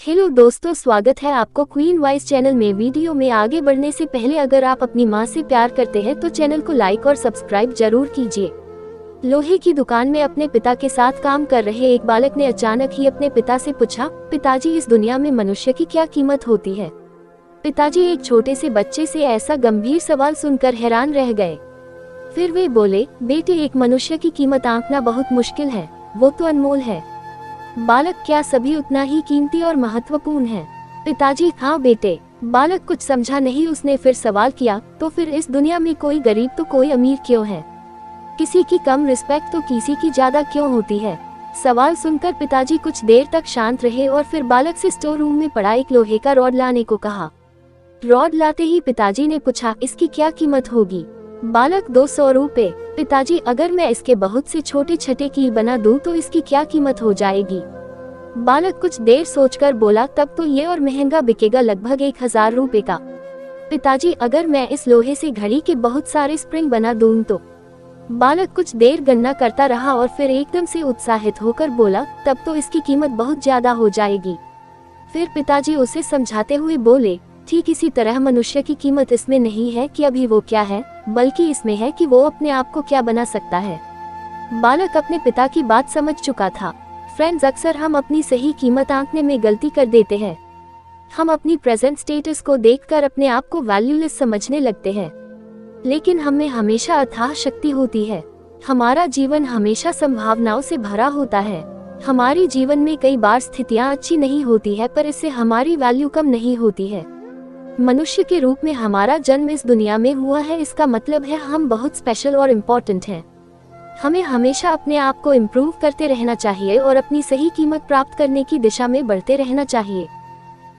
Hello दोस्तों, स्वागत है आपको क्वीन वॉइस चैनल में। वीडियो में आगे बढ़ने से पहले अगर आप अपनी माँ से प्यार करते हैं तो चैनल को लाइक और सब्सक्राइब जरूर कीजिए। लोहे की दुकान में अपने पिता के साथ काम कर रहे एक बालक ने अचानक ही अपने पिता से पूछा, पिताजी इस दुनिया में मनुष्य की क्या कीमत होती है। पिताजी एक छोटे से बच्चे से ऐसा गंभीर सवाल सुनकर हैरान रह गए। फिर वे बोले, बेटे एक मनुष्य की कीमत आंकना बहुत मुश्किल है, वो तो अनमोल है। बालक, क्या सभी उतना ही कीमती और महत्वपूर्ण है। पिताजी, हाँ बेटे। बालक कुछ समझा नहीं। उसने फिर सवाल किया, तो फिर इस दुनिया में कोई गरीब तो कोई अमीर क्यों है? किसी की कम रिस्पेक्ट तो किसी की ज्यादा क्यों होती है? सवाल सुनकर पिताजी कुछ देर तक शांत रहे और फिर बालक से स्टोर रूम में पड़ा एक लोहे का रॉड लाने को कहा। रॉड लाते ही पिताजी ने पूछा, इसकी क्या कीमत होगी? बालक, 200 रुपए। पिताजी, अगर मैं इसके बहुत से छोटे छोटे कील बना दूं तो इसकी क्या कीमत हो जाएगी? बालक कुछ देर सोचकर बोला, तब तो ये और महंगा बिकेगा, लगभग 1000 रुपए का। पिताजी, अगर मैं इस लोहे से घड़ी के बहुत सारे स्प्रिंग बना दूं तो? बालक कुछ देर गणना करता रहा और फिर एकदम से उत्साहित होकर बोला, तब तो इसकी कीमत बहुत ज्यादा हो जाएगी। फिर पिताजी उसे समझाते हुए बोले, ठीक इसी तरह मनुष्य की कीमत इसमें नहीं है कि अभी वो क्या है, बल्कि इसमें है कि वो अपने आप को क्या बना सकता है। बालक अपने पिता की बात समझ चुका था। फ्रेंड्स, अक्सर हम अपनी सही कीमत आंकने में गलती कर देते हैं। हम अपनी प्रेजेंट स्टेटस को देखकर अपने आप को वैल्यूलेस समझने लगते हैं, लेकिन हमें हमेशा अथाह शक्ति होती है। हमारा जीवन हमेशा संभावनाओं से भरा होता है। हमारी जीवन में कई बार स्थितियां अच्छी नहीं होती है, पर इससे हमारी वैल्यू कम नहीं होती है। मनुष्य के रूप में हमारा जन्म इस दुनिया में हुआ है, इसका मतलब है हम बहुत स्पेशल और इम्पोर्टेंट हैं। हमें हमेशा अपने आप को इम्प्रूव करते रहना चाहिए और अपनी सही कीमत प्राप्त करने की दिशा में बढ़ते रहना चाहिए।